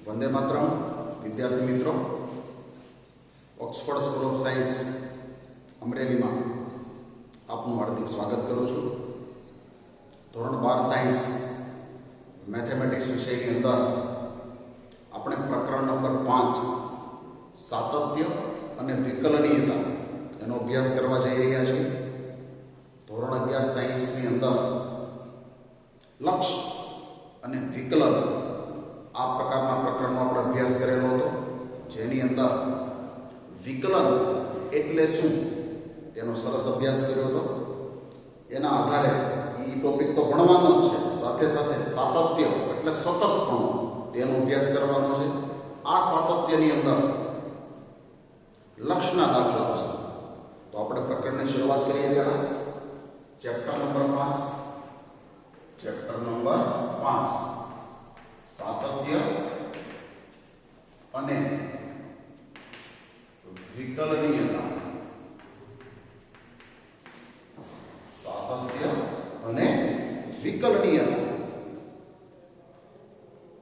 વંદે માતરમ વિદ્યાર્થી મિત્રો, Oxford school of science અમરેલીમાં આપનું હાર્દિક સ્વાગત કરું છું. ધોરણ 12 સાયન્સ મેથેમેટિક્સ વિષયની અંદર આપણે પ્રકરણ નંબર 5 સાતત્ય અને વિકલનીયતા એનો અભ્યાસ કરવા જઈ રહ્યા છીએ. ધોરણ 11 સાયન્સની અંદર લક્ષ અને વિકલન આ પ્રકારના પ્રકરણનો આપણે અભ્યાસ કરેલો હતો, જેની અંદર વિકલન એટલે શું તેનો સરસ અભ્યાસ કર્યો હતો. એના આધારે એ ટોપિક તો ભણવાનો જ છે, સાથે સાથે સાતત્ય એટલે સતતપણું તેનો અભ્યાસ કરવાનો છે. આ સાતત્યની અંદર લક્ષના દાખલાઓ છે. તો આપણે પ્રકરણની શરૂઆત કરીએ. પહેલા ચેપ્ટર નંબર 5 સાતત્ય અને વિકલનીયતા. સાતત્ય અને વિકલનીયતા.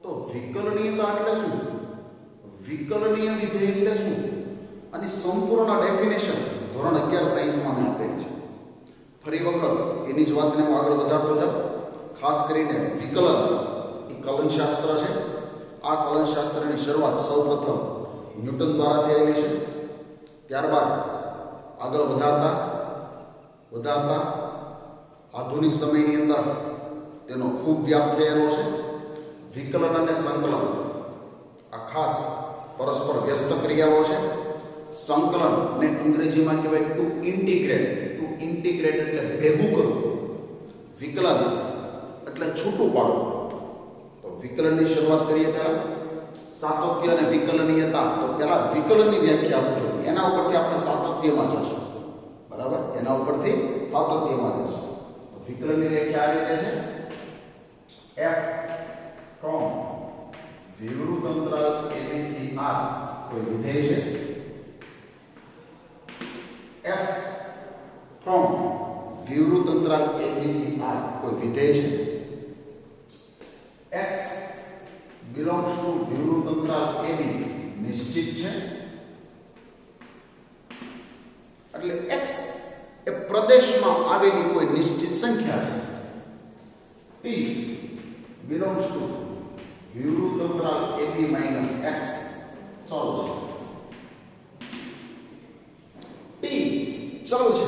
તો વિકલનીયતા એટલે શું, વિકલનીય વિધેય એટલે શું, અને સંપૂર્ણ ડેફિનેશન ધોરણ 11 સાયન્સમાં મેં આપેલી છે. ફરી વખત એની જ વાતને હું આગળ વધારતો જાઉં. ખાસ કરીને વિકલન એ કલનશાસ્ત્ર છે. આ કલનશાસ્ત્રની શરૂઆત સૌપ્રથમ ન્યૂટન દ્વારા થયેલી છે. ત્યારબાદ આગળ વધારતા આધુનિક સમયની અંદર તેનો ખૂબ વ્યાપ થયેલો છે. વિકલન અને સંકલન આ ખાસ પરસ્પર વ્યસ્ત ક્રિયાઓ છે. સંકલન ને અંગ્રેજીમાં કહેવાય ટુ ઇન્ટિગ્રેટ એટલે ભેગું કરવું. વિકલન એટલે છૂટું પાડવું. તો વિકલનની શરૂઆત કરીએ. પહેલા સાતત્ય અને વિકલનીયતા. તો પહેલા વિકલનની વ્યાખ્યા આપું છું, એના ઉપરથી આપણે સાતત્યમાં જશું. બરાબર, એના ઉપરથી સાતત્યમાં જશું. તો વિકલનની વ્યાખ્યા આ રીતે છે. f ફ્રોમ વિવૃત અંતરાલ ab થી r કોઈ વિધેય છે. f ફ્રોમ વિવૃત અંતરાલ ab થી r કોઈ વિધેય છે. x belongs to વિવૃત અંતરાલ ab નિશ્ચિત છે. એટલે x એ પ્રદેશમાં આવેલી કોઈ નિશ્ચિત સંખ્યા છે. t belongs to વિવૃત અંતરાલ ab - x ચલ છે. t ચલ છે.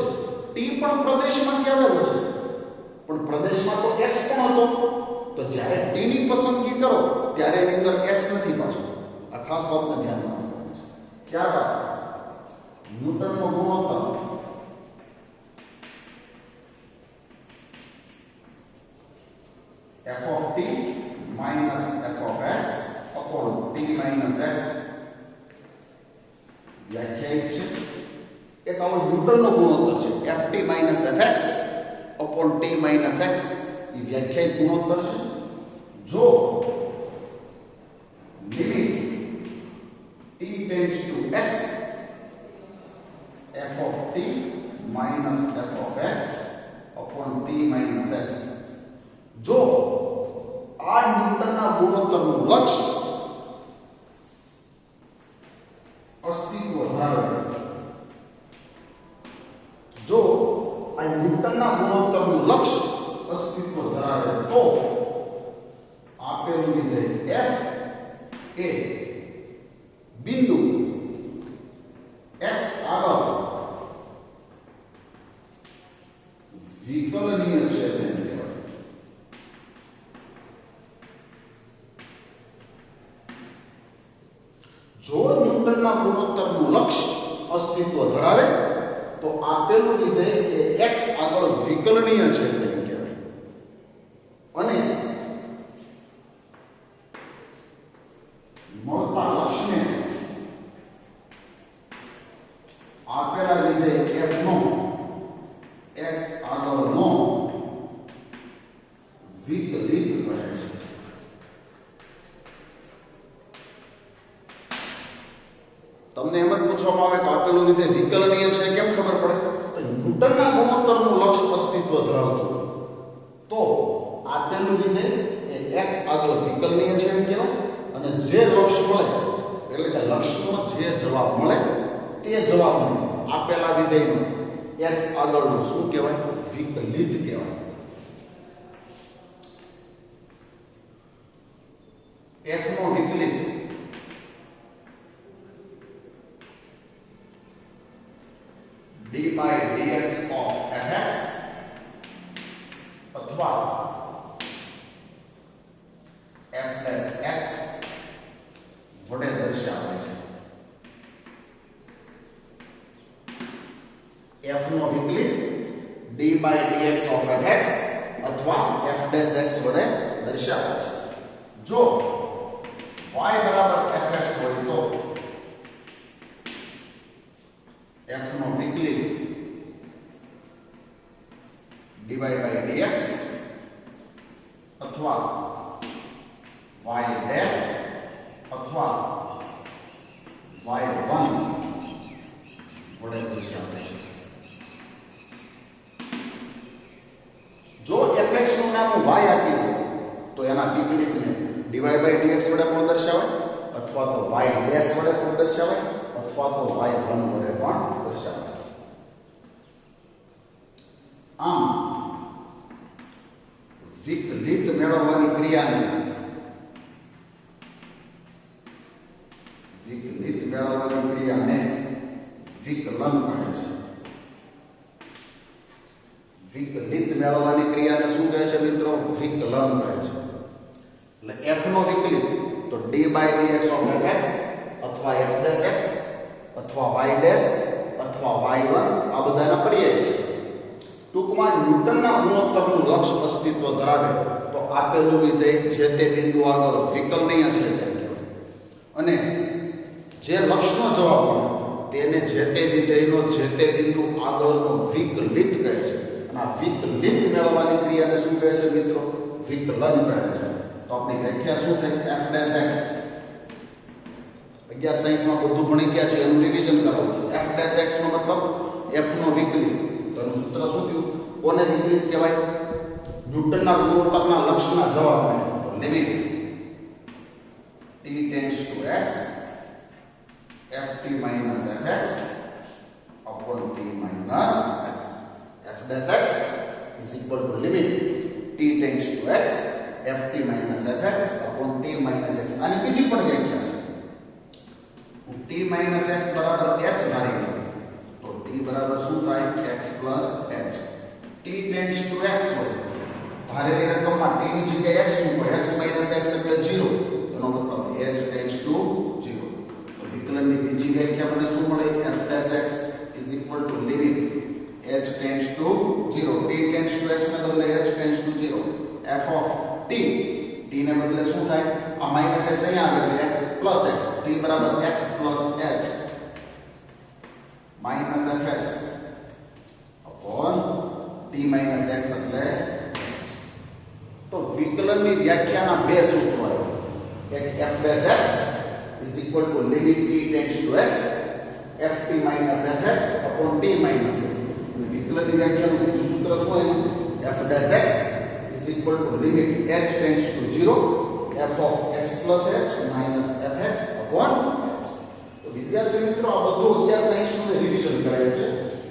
t પણ પ્રદેશમાંથી આવેલો છે, પણ પ્રદેશમાં તો x પણ હતો. તો જ્યારે t ની પસંદગી કરો ત્યારે એની અંદર x નથી પાછો. આ ખાસ વાતને ધ્યાનમાં રાખવાનું છે. ત્યારબાદ ન્યૂટનનો ગુણોત્તર f of t minus f of x upon t minus x વ્યાખ્યાયિત છે. એક આવો ન્યૂટનનો ગુણોત્તર છે ft minus fx upon t minus x. એ વ્યાખ્યાયિત ગુણોત્તર છે. જો limit t tends to x f of t minus f of x upon t minus x, જો આ ન્યૂટનના ગુણોત્તરનું લક્ષ અસ્તિત્વ ધરાવે, જો આ ન્યૂટનના ગુણોત્તરનું લક્ષ અસ્તિત્વ ધરાવે તો આપેલું વિધેય f એ બિંદુ x આગળ વિકલનીય છે તેમ કહેવાય. જો ન્યૂટનના ગુણોત્તરનું લક્ષ અસ્તિત્વ ધરાવે તો આપેલું વિધેય એ x આગળ વિકલનીય છે તેમ કહેવાય. અને મળતા લક્ષને આપેલા વિધેય f નો x આગળનો વિકલિત કહે છે. તમને એમ જ પૂછવામાં આવે કે આપેલું વિધેય વિકલનીય છે કેમ ખબર પડે? તો ન્યૂટનના ગુણોત્તરનું લક્ષ અસ્તિત્વ ધરાવતું તો આપેલું વિધેય એ x આગળ વિકલનીય છે એમ કહેવાય. અને અને જે લક્ષ મળે એટલે કે લક્ષનો જે જવાબ મળે તે જવાબને આપેલા વિધેયનો x આગળનો શું કહેવાય? વિકલિત કહેવાય. f નો વિકલિત d by dx of fx અથવા f dash x વડે દર્શાવાય છે. f નો વિકલિત d by dx of fx અથવા f dash x વડે દર્શાવાય છે. જો y બરાબર fx હોય તો f નો વિકલિત dy by dx અથવા y dash અથવા y1 વડે દર્શાવાય છે. જો fx નું નામ y આપી દે તો એના વિકલિતને dy by dx વડે પણ દર્શાવાય અથવા તો y dash વડે પણ દર્શાવાય અથવા તો y1 વડે પણ દર્શાવાય. આમ વિકલિત મેળવવાની ક્રિયાને વિકલન કહે છે. વિકલિત મેળવવાની ક્રિયાને શું કહે છે મિત્રો? વિકલન કહે છે. એટલે f નો વિકલિત તો d by dx of fx અથવા f dash x અથવા y dash અથવા y1 આ બધાના પર્યાય છે. ટૂંકમાં ન્યૂટનના ગુણોત્તરનું લક્ષ અસ્તિત્વ ધરાવે તો આપેલું વિધેય જે તે બિંદુ આગળ વિકલનીય છે તેમ કહેવાય. અને જે લક્ષનો જવાબ મળે તેને જે તે વિધેયનો જે તે બિંદુ આગળનો વિકલિત કહે છે. અને આ વિકલિત મેળવવાની ક્રિયાને શું કહે છે મિત્રો? વિકલન કહે છે. તો આપણી વ્યાખ્યા શું થઈ? f dash x 11 સાયન્સમાં બધું ભણી ગયા છે એનું રિવિઝન કરાવું છું. f dash x નો મતલબ f નો વિકલિત. તો એનું સૂત્ર શું થયું? કોને વિકલિત કહેવાય? ન્યૂટનના ગુણોત્તરના લક્ષના જવાબને. તો limit t tends to x ft minus fx upon t minus x. f dash x is equal to limit t tends to x ft minus fx upon t minus x. આની બીજી પણ વ્યાખ્યા છે. હું t minus x બરાબર h ધારી લઉં તો t બરાબર શું થાય? x plus h. t tends to x હોય ધારેલી રકમમાં t ની જગ્યાએ x મૂકો. x minus x એટલે 0. એનો મતલબ h tends to 0. તો વિકલનની બીજી વ્યાખ્યા મને શું મળે? f dash x is equal to limit h tends to 0. t tends to x ને બદલે h tends to 0. f of t t ને બદલે શું થાય? આ માઈનસ x અહીંયા આવે એટલે પ્લસ x. t બરાબર x plus h minus fx upon t minus x એટલે તો વિકલનની વ્યાખ્યાના બે સૂત્રો આવ્યા. એક f dash x is equal to limit t tends to x ft minus fx upon t minus x. અને વિકલનની વ્યાખ્યાનું બીજું સૂત્ર શું આવ્યું? f dash x is equal to limit h tends to 0 f of x plus h minus fx upon h. તો વિદ્યાર્થી મિત્રો આ બધું 11 સાયન્સનું રિવિઝન કરાયું છે.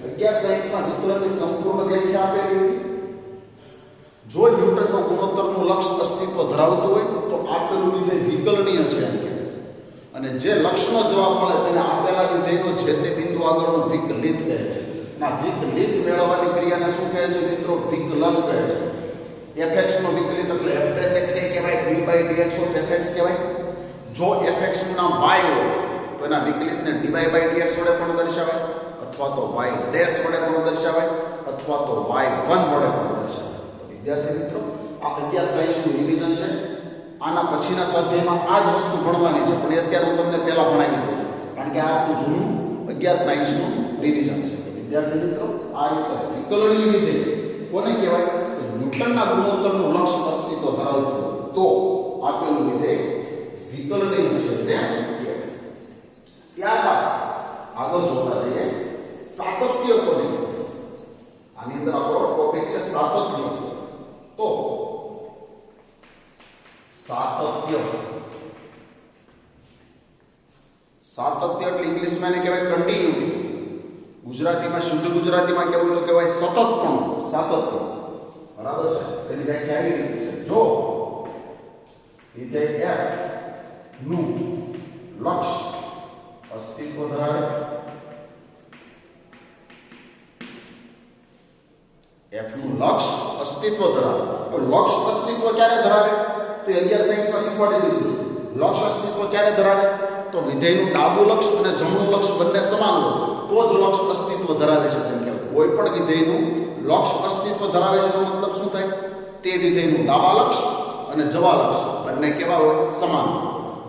11 સાયન્સમાં વિકલનની સંપૂર્ણ વ્યાખ્યા આપેલી હતી. જો ન્યૂટનનો ગુણોત્તરનું લક્ષ અસ્તિત્વ ધરાવતું હોય તો આપેલું વિધેય વિકલનીય છે એમ કહેવાય. અને જે લક્ષનો જવાબ મળે તેને આપેલા વિધેયનો જે તે બિંદુ આગળનો વિકલિત કહે છે. આ વિકલિત મેળવવાની ક્રિયાને શું કહે છે મિત્રો? વિકલન કહે છે. fx નો વિકલિત એટલે f dash x એ કહેવાય, d by dx of fx કહેવાય. જો fx નું નામ y હોય તો એના વિકલિતને dy by dx વડે પણ દર્શાવાય અથવા તો y dash વડે પણ દર્શાવાય અથવા તો y1 વડે પણ દર્શાવાય. તો વિદ્યાર્થી મિત્રો આ 11 સાયન્સનું રિવિઝન છે. આના પછીના સ્વાધ્યાયમાં આ જ વસ્તુ ભણવાની છે, પણ અત્યારે હું તમને પહેલા ભણાવી દઉં છું કારણ કે આ આપણું જૂનું 11 સાયન્સનું રિવિઝન છે. વિદ્યાર્થી મિત્રો આ રીતે વિકલનીય વિધેય કોને કહેવાય? ન્યૂટનના ગુણોત્તરનું લક્ષ અસ્તિત્વ ધરાવતું તો આપેલું વિધેય વિકલનીય છે તે કહેવાય. ત્યારબાદ આગળ જોતા જઈએ સાતત્ય કોને? આની અંદર આપણો ટોપિક છે સાતત્ય. તો સાતત્ય સાતત્ય એટલે ઇંગ્લિશમાં એને કહેવાય કન્ટિન્યુટી. ગુજરાતીમાં શુદ્ધ ગુજરાતીમાં કહેવું તો કહેવાય સતતપણું, સાતત્ય. બરાબર છે? એની વ્યાખ્યા આવી રીતે છે. જો વિધેય f નું લક્ષ્ય અસ્તિત્વ ધરાવે, f નું લક્ષ્ય અસ્તિત્વ ધરાવે. તો લક્ષ્ય અસ્તિત્વ ક્યારે ધરાવે? તો 11 સાયન્સમાં શીખવાડી દીધું. લક્ષ્ય અસ્તિત્વ ક્યારે ધરાવે? તો વિધેયનું ડાબું લક્ષ્ય અને જમણું લક્ષ્ય બંને સમાન હોય તો જ લક્ષ્ય અસ્તિત્વ ધરાવે છે તેમ કહેવાય. કોઈ પણ વિધેયનું લક્ષ્ય અસ્તિત્વ ધરાવે છે એનો મતલબ શું થાય? તે વિધેયનું ડાબા લક્ષ્ય અને જવા લક્ષ્ય બંને કેવા હોય? સમાન.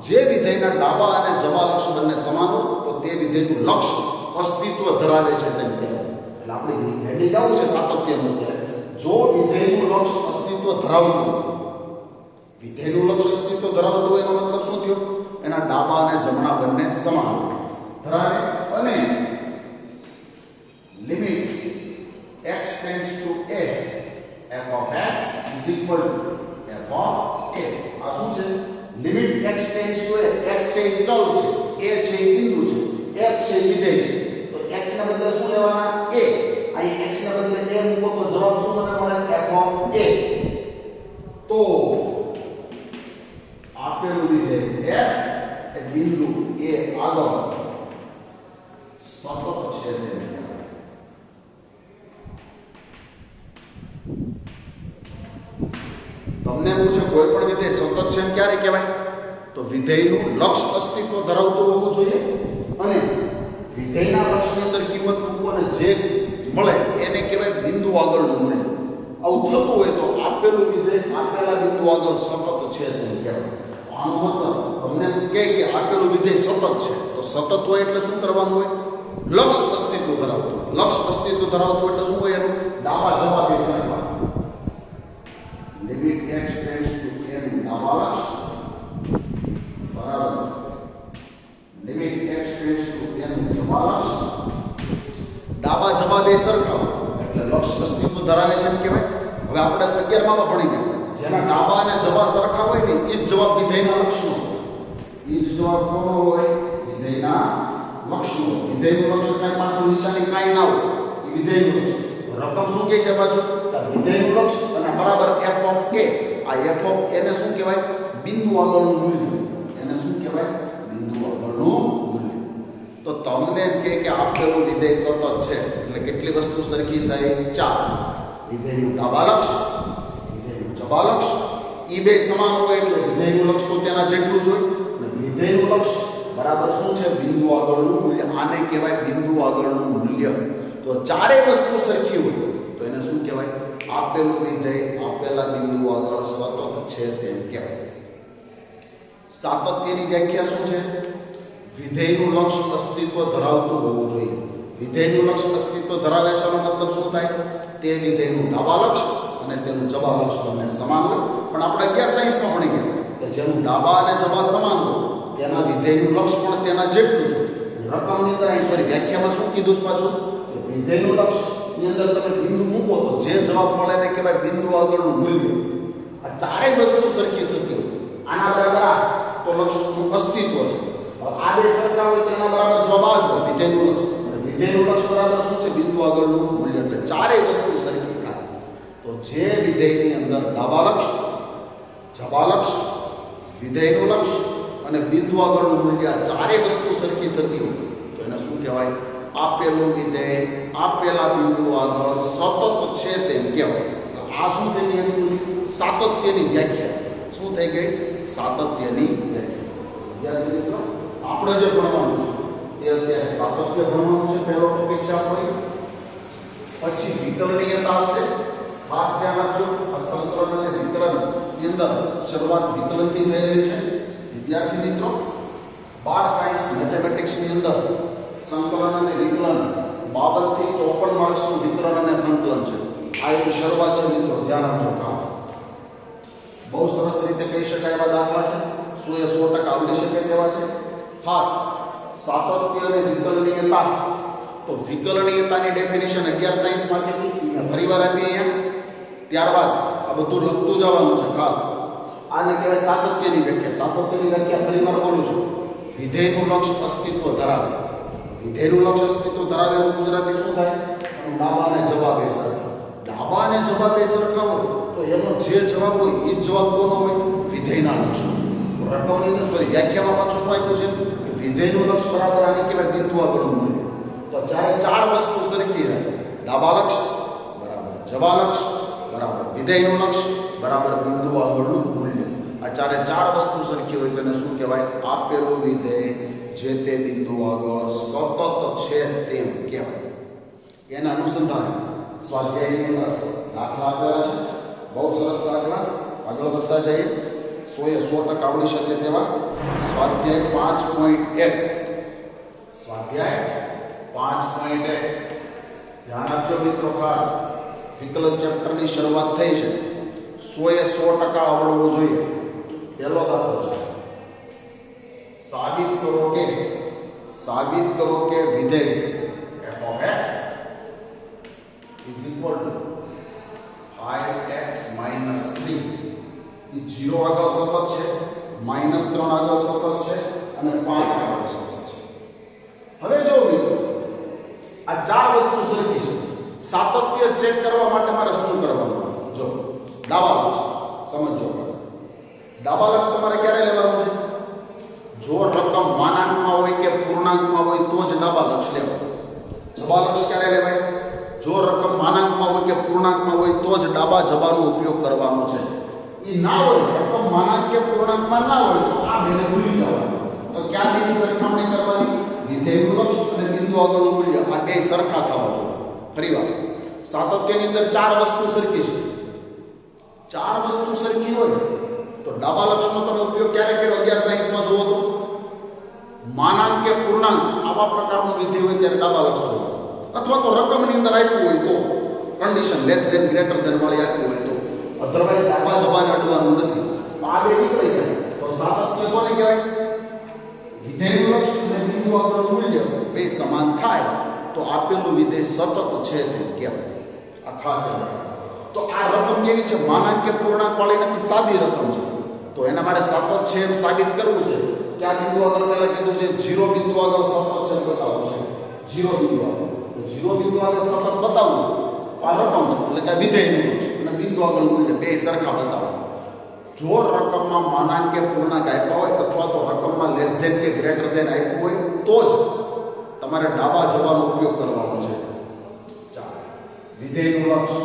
જે વિધેયના ડાબા અને જવા લક્ષ્ય બંને સમાન હોય તો તે વિધેયનું લક્ષ્ય અસ્તિત્વ ધરાવે છે તેમ કહેવાય. એટલે આપણે હેડિંગ આવું છે સાતત્યનું. જો વિધેયનું લક્ષ્ય અસ્તિત્વ ધરાવતું, વિધેયનું લક્ષ્ય અસ્તિત્વ ધરાવતું હોય એનો મતલબ શું થયો? એના ડાબા અને જમણા બંને સમાન ધરાવે અને limit x tends to a f of x is equal to f of a. આ શું છે? Limit x tends to a. x છે એ ચલ છે, a છે એ બિંદુ છે, f છે વિધેય છે. તો x ના બદલે શું લેવાના? a. અહીં x ના બદલે a મૂકો તો જવાબ શું મને મળે? f of a. તો આપેલું વિધેય f એ બિંદુ a આગળ સતત છે તે તમને પૂછે કોઈ પણ વિધેય સતત છે એમ ક્યારે કહેવાય? તો વિધેયનું લક્ષ્ય અસ્તિત્વ ધરાવતું હોવું જોઈએ અને વિધેયના લક્ષ્યની અંદર કિંમત મૂકવાને જે મળે એને કહેવાય બિંદુ આગળનું મૂલ્ય. આવું થતું હોય તો આપેલું વિધેય આપેલા બિંદુ આગળ સતત છે તેમ કહેવાય. આનો મતલબ તમને કહે કે આપેલું વિધેય સતત છે તો સતત હોય એટલે શું કરવાનું હોય? લક્ષ્ય અસ્તિત્વ ધરાવતું. લક્ષ્ય અસ્તિત્વ ધરાવતું એટલે શું હોય? એનું ડાબા જવા બે સરખા. Limit x tends to a નું ડાબા લક્ષ્ય બરાબર limit x tends to a નું જવા લક્ષ્ય. ડાબા જવા બે સરખા એટલે લક્ષ્ય અસ્તિત્વ ધરાવે છે એમ કહેવાય. હવે આપણે 11 માં ભણી ગયા જેના ડાબા અને જવા સરખા હોય ને એ જ જવાબ વિધેયના લક્ષ્યનો. એ જ જવાબ કોનો હોય? વિધેયના લક્ષ્યનો. વિધેયનું લક્ષ્ય કાંઈ પાછું નિશાની કાંઈ ના હોય એ વિધેયનું લક્ષ્ય. રકમ શું કહે છે પાછું? વિધેયનું લક્ષ્ય અને બરાબર f of a. આ f of a ને શું કહેવાય? બિંદુ આગળનું મૂલ્ય. એને શું કહેવાય? બિંદુ આગળનું મૂલ્ય. તો તમને એમ કે આપેલું વિધેય સતત છે એટલે કેટલી વસ્તુ સરખી થઈ? 4. વિધેયનું ડાબા લક્ષ્ય, જવા લક્ષ્ય એ બે સમાન હોય એટલે વિધેયનું લક્ષ્ય તો તેના જેટલું જ હોય અને વિધેયનું લક્ષ્ય બરાબર શું છે? બિંદુ આગળનું મૂલ્ય. આને કહેવાય બિંદુ આગળનું મૂલ્ય. તો ચારેય વસ્તુ સરખી હોય તો એને શું કહેવાય? આપેલું વિધેય આપેલા બિંદુ આગળ સતત છે તેમ કહેવાય. સાતત્યની વ્યાખ્યા શું છે? વિધેયનું લક્ષ્ય અસ્તિત્વ ધરાવતું હોવું જોઈએ. વિધેયનું લક્ષ્ય અસ્તિત્વ ધરાવે છે એનો મતલબ શું થાય? તે વિધેયનું ડાબા લક્ષ્ય અને તેનું જવા લક્ષ્ય બંને સમાન હોય. પણ આપણે 11 સાયન્સમાં ભણી ગયા કે જેનું ડાબા અને જવા સમાન હોય તેના વિધેયનું લક્ષ્ય પણ તેના જેટલું જ હોય. રકમની અંદર સોરી વ્યાખ્યામાં શું કીધું પાછું? કે વિધેયનું લક્ષ્ય ની અંદર તમે બિંદુ મૂકો તો જે જવાબ મળે એને કહેવાય બિંદુ આગળનું મૂલ્ય. આ ચારેય વસ્તુ સરખી થતી હોય આના બરાબર આ તો લક્ષ્યનું અસ્તિત્વ છે. આ બે સરખા હોય તો એના બરાબર જવાબ આ જ હોય વિધેયનું લક્ષ્ય. અને વિધેયનું લક્ષ્ય બરાબર શું છે? બિંદુ આગળનું મૂલ્ય. એટલે ચારેય વસ્તુ સરખી થાય. તો જે વિધેયની અંદર ડાબા લક્ષ્ય, જવા લક્ષ્ય, વિધેયનું લક્ષ્ય અને બિંદુ આગળનું મૂલ્ય આ ચારેય વસ્તુ સરખી થતી હોય તો એને શું કહેવાય? આપેલું વિધેય આપેલા બિંદુ આગળ સતત છે તેમ કહેવાય. આ શું થઈ ગઈ? સાતત્યની વ્યાખ્યા. શું થઈ ગઈ? સાતત્યની વ્યાખ્યા. વિદ્યાર્થી મિત્રો આપણે જે ભણવાનું છે તે અત્યારે સાતત્ય ભણવાનું છે. પહેલો ટોપિક છે આપણો. પછી વિકલનીયતા આવશે. ખાસ ધ્યાન આપજો આ સંકલન અને વિકલન ની અંદર શરૂઆત વિકલનથી થયેલી છે. વિદ્યાર્થી મિત્રો 12 સાયન્સ મેથેમેટિક્સ ની અંદર સંકલન અને વિકલન 52 થી 54 માર્ક્સનું વિકલન અને સંકલન છે. આ એક શરૂઆત છે મિત્રો, ધ્યાન આપજો ખાસ. બહુ સરસ રીતે કહી શકાય એવા દાખલા છે. 100% આવડી શકે તેવા છે. ખાસ સાતત્ય અને વિકલનીયતા. તો વિકલનીયતાની ડેફિનેશન 11 સાયન્સમાં કીધી મેં ફરીવાર આપી અહીંયા. ત્યારબાદ આ બધું લખતું જવાનું છે ખાસ. આને કહેવાય સાતત્યની વ્યાખ્યા. સાતત્યની વ્યાખ્યા ફરીવાર બોલું છું. વિધેયનું લક્ષ અસ્તિત્વ ધરાવે. વિધેયનું લક્ષ અસ્તિત્વ ધરાવે એવું ગુજરાતી શું થાય? ડાબા અને જવાબ એ સરખા. ડાબા અને જવાબ એ સરખા હોય તો એનો જે જવાબ હોય એ જ જવાબ કોનો હોય? વિધેયના લક્ષ. રકમની અંદર વ્યાખ્યામાં પાછું શું આપ્યું છે કે વિધેયનું લક્ષ બરાબર આને કહેવાય બિંદુ આગળનું મૂલ્ય. તો જ્યારે ચાર વસ્તુ સરખી રહે, ડાબા લક્ષ બરાબર જવા લક્ષ બરાબર વિધેયનું લક્ષ બરાબર બિંદુ આગળનું મૂલ્ય, આ ચારે ચાર વસ્તુ સરખી હોય તેને શું કહેવાય? આપેલું વિધેય જે તે બિંદુ આગળ સતત છે તેમ કહેવાય. એના અનુસંધાને સ્વાધ્યાયની અંદર દાખલા આપેલા છે. બહુ સરસ દાખલા. આગળ વધતા જઈએ. 100% આવડી શકે તેવા સ્વાધ્યાય 5.1. સ્વાધ્યાય 5.1 ધ્યાન આપજો મિત્રો. ખાસ વિકલન ચેપ્ટરની શરૂઆત થઈ છે. 100% આવડવું જોઈએ. પહેલો દાખલો છે. સાબિત કરો કે વિધેય f of x is equal to 5x minus 3 એ 0 આગળ સતત છે, -3 આગળ સતત છે અને 5 આગળ સતત છે. હવે જો મિત્રો આ ચાર વસ્તુ સરખી છે. સાતત્ય ચેક કરવા માટે મારે શું કરવાનું? જો ડાબા લક્ષ સમજો. ડાબા લક્ષ તમારે ક્યારે લેવાનું છે? જો રકમ માનાંકમાં હોય કે પૂર્ણાંકમાં હોય તો જ ડાબા લક્ષ લેવાનું. જવા લક્ષ ક્યારે લેવાય? જો રકમ માનાંકમાં હોય કે પૂર્ણાંકમાં હોય તો જ ડાબા જવાનો ઉપયોગ કરવાનો છે. એ ના હોય, રકમ માનાંક કે પૂર્ણાંકમાં ના હોય તો આ બેને ભૂલી જવાનું. તો ક્યાં બેની સરખામણી કરવાની? વિધેયનું લક્ષ અને બિંદુ આગળનું મૂલ્ય આ બે સરખા થવા જોઈએ. ફરીવાર સાતત્યની અંદર ચાર વસ્તુ સરખી છે. ચાર વસ્તુ સરખી હોય તો ડાબા લક્ષનો તમે ઉપયોગ ક્યારે કર્યો? 11 સાયન્સમાં જોવો તો માનાંક કે પૂર્ણાંક આવા પ્રકારનું વિધેય હોય ત્યારે ડાબા લક્ષ જોવો, અથવા તો રકમની અંદર આપ્યું હોય તો condition less than greater than વાળી આપી હોય તો. અધરવાઇઝ ડાબા જવાને અડવાનું નથી. આ બે નીકળી જાય તો સાતત્ય કોને કહેવાય? વિધેયનું લક્ષ અને બિંદુ આગળનું મૂલ્ય બે સમાન થાય તો આપેલું વિધેય સતત છે તેમ કહેવાય. આ ખાસ તો આ રકમ કેવી છે? માનાંક કે પૂર્ણાંક વાળી નથી, સાદી રકમ છે. તો એના મારે સતત છે એમ સાબિત કરવું છે. ક્યાં બિંદુ આગળ પહેલા કીધું છે 0 બિંદુ આગળ સતત છે બતાવવું છે. 0 બિંદુ આગળ, તો 0 બિંદુ આગળ સતત બતાવવું તો આ રકમ છે એટલે કે વિધેયનું લક્ષ અને બિંદુ આગળ મૂલ્ય બે સરખા બતાવવા. જો રકમમાં માનાંક કે પૂર્ણાંક આપ્યા હોય અથવા તો રકમમાં લેસ ધેન કે ગ્રેટર ધેન આપ્યું હોય તો જ તમારે ડાબા જવાનો ઉપયોગ કરવાનો છે. ચાલો, વિધેયનું લક્ષ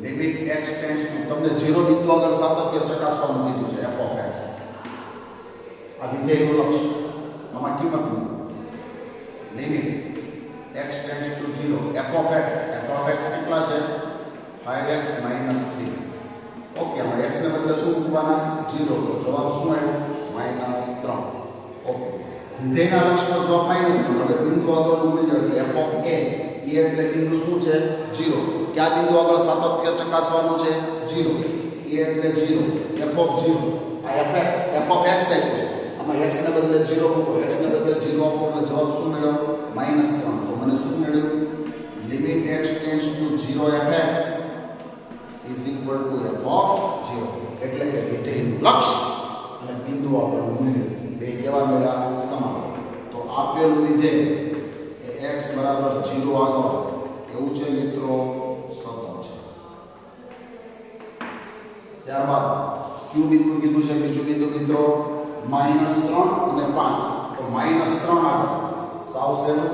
લિમિટ x ટેન્ડ્સ ટુ, તમને 0 બિંદુ આગળ સાતત્ય ચકાસવાનું કીધું છે f of x. આ વિધેયનું લક્ષ આમાં કિંમત limit x tends to 0 f of x કેટલા છે? 5x minus 3. ઓકે, આમાં x ને બદલે શું મૂકવાના? 0. તો જવાબ શું આવ્યો? -3. ઓકે, વિધેયના લક્ષનો જવાબ -3. હવે બિંદુ આગળનું મૂલ્ય એટલે f of a એટલે બિંદુ શું છે? 0. ક્યાં બિંદુ આગળ સાતત્ય ચકાસવાનું છે? 0. a એટલે 0, f of 0. આ f of x આપ્યું છે. આમાં x ને બદલે 0 મૂકો, x ને બદલે 0 આપો એટલે જવાબ શું મળ્યો? -3. તો મને શું મળ્યું? Limit x tends to 0 fx is equal to f of 0. એટલે કે વિધેયનું લક્ષ અને બિંદુ આગળનું મૂલ્ય બે કેવા મળ્યા? સમાન. તો આપેલું વિધેય એ x બરાબર 0 આગળ એવું છે મિત્રો, સતત છે. ત્યારબાદ ક્યુ બિંદુ કીધું છે, બીજું બિંદુ મિત્રો -3 અને 5. તો -3 આગળ સાવ સહેલું.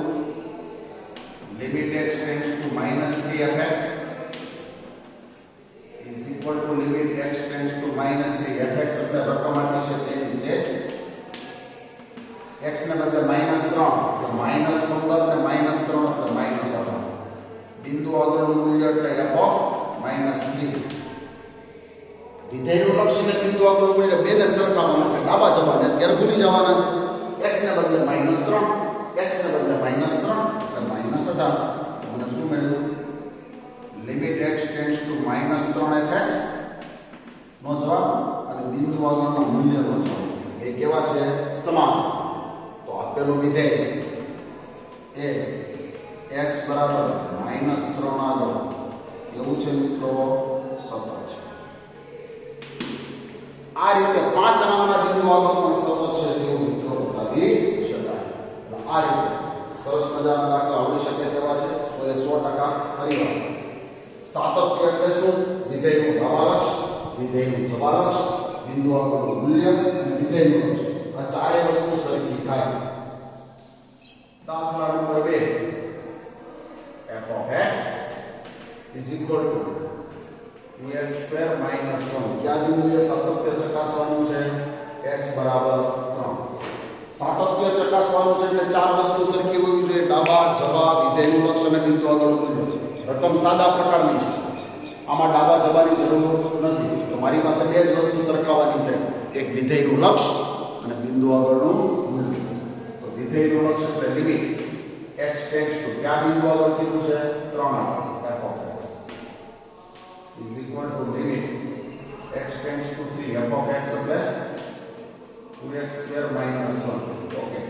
Limit x tends to -3fx is equal to limit x tends to -3. fx એટલે રકમ આપી છે તેની તે જ x ને બદલે -3 એટલે -15 ને -3 એટલે -18. બિંદુ આગળનું મૂલ્ય એટલે f of -3. વિધેયનું લક્ષ અને બિંદુ આગળનું મૂલ્ય બેને સરખાવવાના છે. ડાબા જવાને અત્યારે ભૂલી જવાના છે. x ને બદલે -3, x ને બદલે -3 એટલે -18. મને શું મળ્યું? Limit x tends to -3fx નો જવાબ અને બિંદુ આગળના મૂલ્યનો જવાબ એ કેવા છે? સમાન. તો આપેલું વિધેય એ x બરાબર -3 આગળ એવું છે મિત્રો, સતત છે. આ રીતે 5 નામના બિંદુ આગળ પણ સતત છે તેવું મિત્રો બનાવી શકાય. આ રીતે સરસ મજાના દાખલા આવડી શકે તેવા છે. 100% ફરીવાર સાતત્ય એટલે શું? વિધેયનું ડાબા વિધેયનું જબા બિંદુ આગળનું મૂલ્ય અને વિધેયનું લક્ષ. આ ચારે વસ્તુ સરખી થાય. દાખલા number 2 f of x is equal to 2x² - 1. ક્યાં બિંદુએ સાતત્ય ચકાસવાનું છે? x બરાબર 3. સાતત્ય ચકાસવાનું છે એટલે ચાર વસ્તુ સરખી હોવી જોઈએ. ડાબા જબા વિધેયનું લક્ષ અને બિંદુ આગળનું મૂલ્ય. રકમ સાદા પ્રકારની છે. આમાં ડાબા જબાની જરૂર નથી. તો મારી પાસે બે જ વસ્તુ સરખાવવાની છે. એક વિધેયનું લક્ષ અને બિંદુ આગળનું મૂલ્ય. તો વિધેયનું લક્ષ એટલે લિમિટ x ટેન્ડ્સ ટુ ક્યાં બિંદુ આગળ કીધું છે? 3 f of x is equal to limit x tends to 3 f of x એટલે 2x² - 1. ઓકે,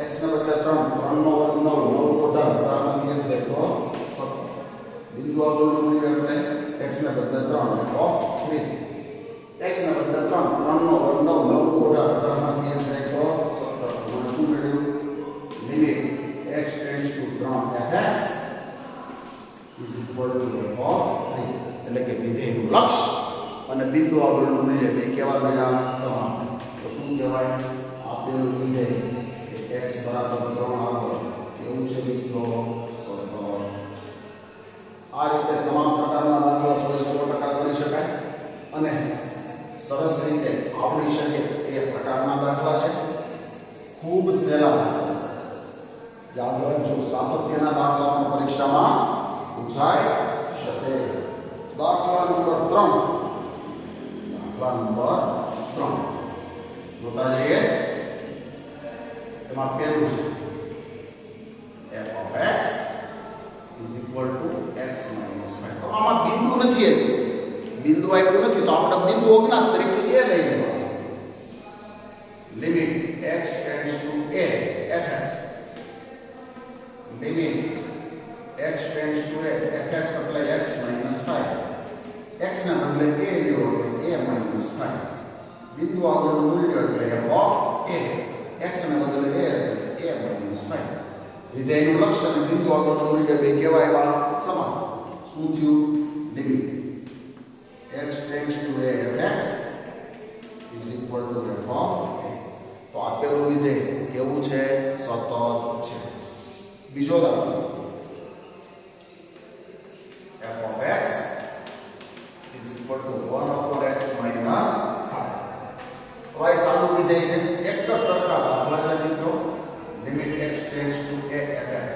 x ને બદલે 3 3 નો વર્ગ 9 9 18 18 માંથી 1 જાય તો 17. બિંદુ આગળનું મૂલ્ય એટલે x ને બદલે 3 f of 3. x ને બદલે 3 3 નો વર્ગ 9 9 18 18 માંથી 1 જાય તો 17. મને શું મળ્યું? Limit x tends to 3 fx is equal to f of 3. એટલે કે વિધેયનું લક્ષ અને બિંદુ આગળનું મૂલ્ય બે કેવા ગયા? સમાન. તો શું કહેવાય? આપેલું વિધેય x બરાબર 3 આગળ એવું છે મિત્રો 17. આ રીતે તમામ પ્રકારના દાખલા 100% કરી શકાય અને સરસ રીતે આવડી શકે એ પ્રકારના દાખલા છે. ખૂબ સહેલા દાખલા. યાદ રાખજો, સાતત્યના દાખલા પણ પરીક્ષામાં પૂછાય શકે. દાખલા નંબર 3. દાખલા નંબર 3 જોતા જઈએ. એમાં પેલું છે f of x is equal to x minus 5. તો આમાં બિંદુ નથી આવ્યું. બિંદુ આપ્યું નથી તો આપણે બિંદુ અજ્ઞાત તરીકે a લઈ લેવાનું. Limit x tends to a fx. Limit x tends to a fx એટલે x minus 5. x ને બદલે a લ્યો એટલે a minus 5. બિંદુ આગળનું મૂલ્ય એટલે f of a. x ને બદલે a એટલે a minus 5. વિધેયનું લક્ષ અને બિંદુ આગળનું મૂલ્ય બે કેવા આવ્યા? સમાન. શું થયું? Limit x tends to a fx is equal to f of a. તો આપેલું વિધેય કેવું છે? સતત છે. બીજો દાખલો f of x is equal to 1/x minus 5. તો આ સાદું વિધેય છે. એક જ સરખા દાખલા છે મિત્રો. Limit x tends to a fx.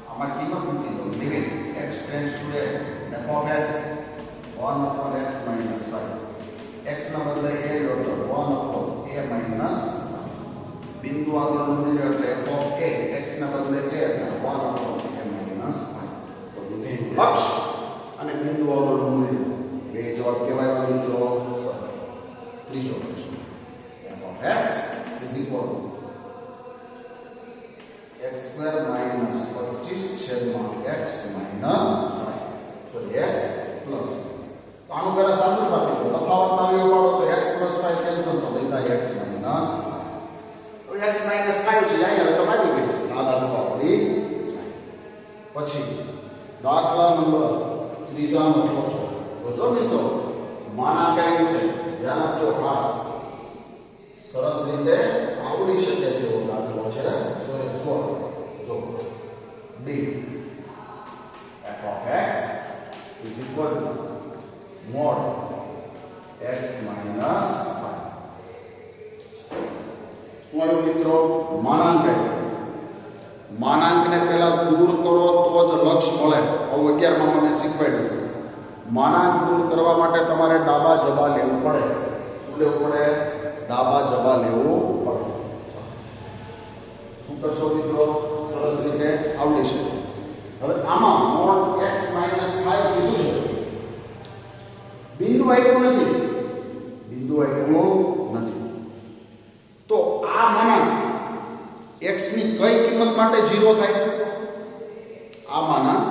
આમાં કિંમત મૂકી દો. Limit x tends to a f of x 1/x minus 5. x ના બદલે a લો તો 1/a minus 5. બિંદુ આગળનું મૂલ્ય એટલે f of a. x ના બદલે a એટલે 1/a minus 5. તો વિધેયનું લક્ષ અને બિંદુ આગળનું મૂલ્ય બે જવાબ કહેવાય મિત્રો. ત્રીજો પ્રશ્ન f of x is equal to x² minus 25 x minus 5. Sorry x plus. તો આનું પહેલા સાદું આપી દો. તફાવત આવી પાડો તો x plus 5 કેન્સલ તો બનતા x minus 5. તો x minus 5 છે અહીંયા રકમ આવી ગઈ છે. આ દાખલો આપણી પછી દાખલા નંબર ત્રીજાનો ચોથો. જોજો મિત્રો માના કયું છે ધ્યાન આપજો ખાસ. સરસ રીતે આવડી શકે તેવો દાખલો છે. 100 જો d f of x is equal to mod x minus 5. શું આવ્યું મિત્રો? માનાંક. માનાંકને પહેલા દૂર કરો તો જ લક્ષ મળે. આવું 11માં મેં શીખવાડ્યું. માનાંક દૂર કરવા માટે તમારે ડાબા જબા લેવું પડે. શું લેવું પડે? ડાબા જબા લેવું પડે. શું કરશો મિત્રો? સરસ રીતે આવડી છે. હવે આમાં mod x minus 5 કીધું છે. બિંદુ આપ્યું નથી. બિંદુ આપ્યું નથી. તો આ માનાંક x ની કઈ કિંમત માટે 0 થાય? આ માનાંક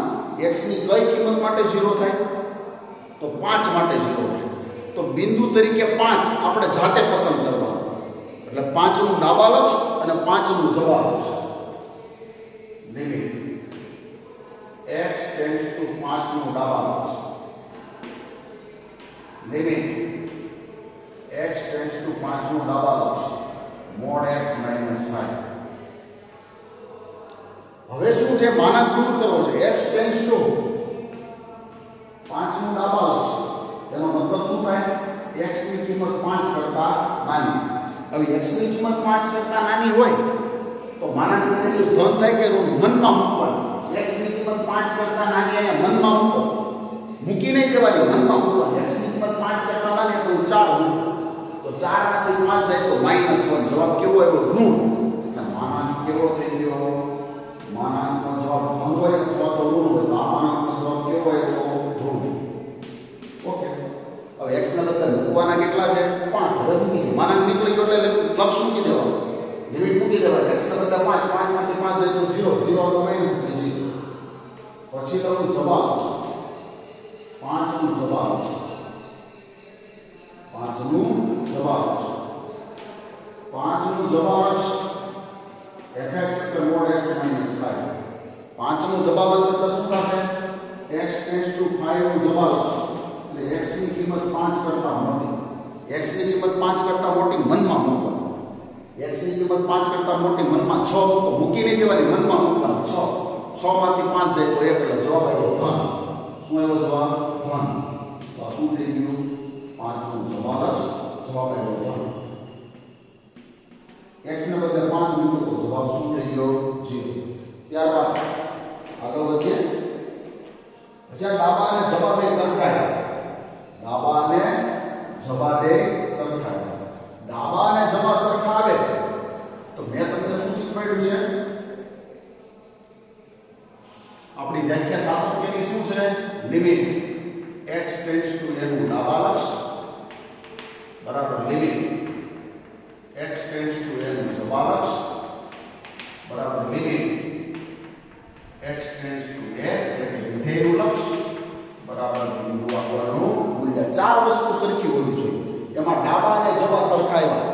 x ની કઈ કિંમત માટે 0 થાય? તો 5 માટે 0 થાય. તો બિંદુ તરીકે 5 આપણે જાતે પસંદ કરવાનું. એટલે 5 પાંચનું ડાબા લક્ષ અને પાંચનું જવા લક્ષ. લિમિટ x ટેન્ડ્સ ટુ 5 નું ડાબા લક્ષ. લિમિટ x ટેન્ડ્સ ટુ 5 નું ડાબા લક્ષ mod x - 5. હવે શું છે? માનાંક દૂર કરવો છે. x ટેન્ડ્સ ટુ 5 નું ડાબા લક્ષ, એનો મતલબ શું થાય? x ની કિંમત 5 કરતા નાની. હવે x ની કિંમત 5 કરતા નાની હોય તો માનાંકની વેલ્યુ ધન થાય કે ઋણ? મનમાં મૂકવાનું. x ની કિંમત 5 કરતા નાની અહીંયા મનમાં મૂકો, મૂકી નહીં દેવાની, મનમાં મૂકવાની. x ની કિંમત 5 કરતા નાની એટલે 4 મૂકો તો 4 માંથી 5 જાય તો -1. જવાબ કેવો આવ્યો? ઋણ. એટલે માનાંક કેવો થઈ ગયો? માનાંકનો જવાબ ધન હોય અથવા તો ઋણ હોય. તો આ માનાંકનો જવાબ કેવો આવ્યો? ઋણ. ઓકે. હવે x ના બદલે મૂકવાના કેટલા છે? 5. હવે મૂકી દે. માનાંક નીકળી ગયો એટલે લક્ષ મૂકી દેવાનું, લિમિટ મૂકી દેવાની. x ના બદલે 5, 5 માંથી 5 જાય તો 0, 0 તો -0. પછી લઉં જવાબ 5 નું જવાબ, 5 નું જવાબ, 5 નું જવાબ fx એટલે mod x - 5. 5 નું જવાબ એટલે શું થશે? x ટેન્ડ્સ ટુ 5 નું જવાબ એટલે x ની કિંમત 5 કરતા મોટી. x ની કિંમત 5 કરતા મોટી મનમાં મૂકવાનું. x ની કિંમત 5 કરતા મોટી મનમાં 6 મૂકો, મૂકી નહીં દેવાની, મનમાં મૂકવાનું. 6 માંથી 5 જાય તો 1 એટલે જવાબ આવ્યો ધન. શું આવ્યો જવાબ? ધન. તો આ શું થઈ ગયું? 5 નું જવાબ આવ્યો ધન. x ને બદલે 5 મૂક્યો તો જવાબ શું થઈ ગયો? 0. ત્યારબાદ આગળ વધીએ. જ્યાં ડાબા અને જવાબ એ સરખાય, ડાબા અને જવાબ એ સરખાય, ડાબા અને જવાબ સરખા આવે તો મેં તમને શું શીખવાડ્યું છે? આપણી વ્યાખ્યા સાતત્યની શું છે? Limit x tends to a નું ડાબા લક્ષ બરાબર limit x tends to a નું જવા લક્ષ બરાબર limit x tends to a એટલે કે વિધેયનું લક્ષ બરાબર બિંદુ આગળનું મૂલ્ય. 4 વસ્તુ સરખી હોવી જોઈએ. એમાં ડાબા અને જવા સરખાવ્યા,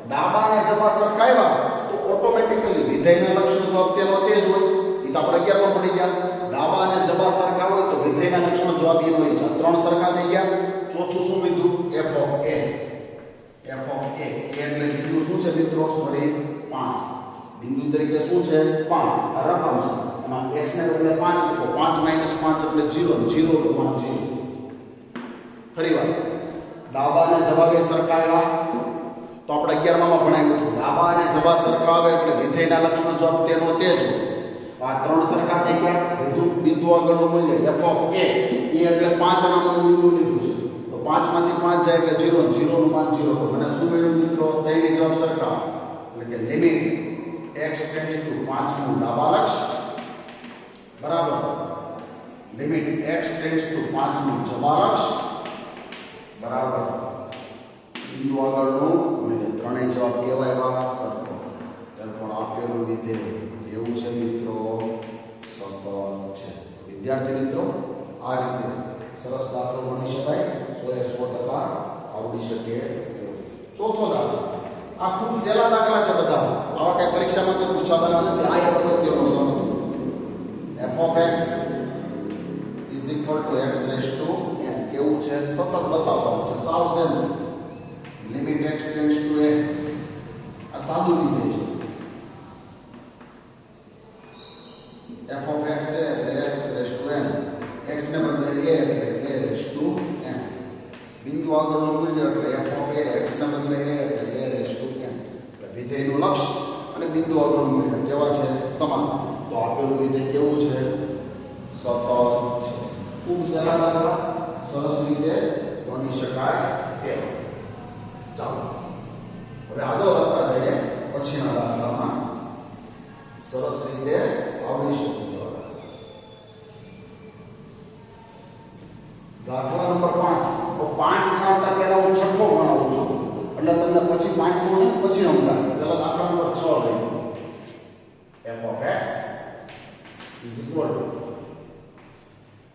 ડાબા અને જવા સરખાવ્યા તો ઓટોમેટિકલી વિધેયના લક્ષનો જવાબ તેનો તે જ હોય. એ તો આપણે 11 માં પડી ગયા. ડાબા અને જબા સરખા હોય તો વિધેયના લક્ષનો જવાબ એનો હોય. 3 સરખા થઈ ગયા. ચોથું શું બિંદુ? f of a. f of a એટલે બિંદુ શું છે મિત્રો? સોરી 5. બિંદુ તરીકે શું છે? 5. આ રકમ છે. એમાં x ને બદલે 5 મૂકો. 5 - 5 એટલે 0, 0 * 0. ફરીવાર ડાબા અને જવાબ એ સરખાવ્યા તો આપણે 11 માં ભણાવ્યું હતું. ડાબા અને જવાબ સરખા આવે એટલે વિધેયના લક્ષનો જવાબ તેનો તે જ હોય. આ 3 સરખા થઈ ગયા. વધુ બિંદુ આગળનું મૂલ્ય f of a એટલે 5 નામનું બિંદુ લીધું છે તો 5 માંથી 5 જાય એટલે 0, 0 નું માન 0. તો મને શું મળ્યું મિત્રો? ત્રણેય જવાબ સરખા. એટલે કે લિમિટ x ટેન્ડ્સ ટુ 5 નું ડાબા લક્ષ બરાબર લિમિટ x ટેન્ડ્સ ટુ 5 નું જવા લક્ષ બરાબર બિંદુ આગળનું મૂલ્ય. ત્રણેય જવાબ કેવા આવ્યા? સરખો. તરફોડ આપેલું વિધેય એવું છે મિત્રો? સતત છે. વિદ્યાર્થી મિત્રો, આ રીતે સરસ દાખલો ગણી શકાય. 100% આવડી શકે તેવો. ચોથો દાખલો. આ ખૂબ સહેલા દાખલા છે બધા. આવા કઈ પરીક્ષામાં કોઈ પૂછવાના નથી. આ એક અગત્યનો સમજો. f of x is equal to x raised to n. કેવું છે? સતત બતાવવાનું છે. સાવ સહેલું. Limit x tends to a. આ સાદું વિધેય છે. f of x એટલે x raised to n. x ને બદલે a એટલે a raised to n. બિંદુ આગળનું મૂલ્ય એટલે f of a. x ને બદલે a એટલે a raised to n. એટલે વિધેયનું લક્ષ અને બિંદુ આગળનું મૂલ્ય કેવા છે? સમાન. તો આપેલું વિધેય કેવું છે? સતત છે. ખૂબ સહેલા દાખલા, સરસ રીતે ગણી શકાય તેવા. ચાલો હવે આગળ વધતા જઈએ. પછીના દાખલામાં સરસ રીતે આવડી શકે તેવા દાખલા નંબર 5. તો 5 ગણાવતા પહેલા હું છઠ્ઠો ગણાવું છું એટલે તમને પછી 5 નો છે પછી સમજાય. પહેલા દાખલા નંબર 6 લઈએ. f of x is equal to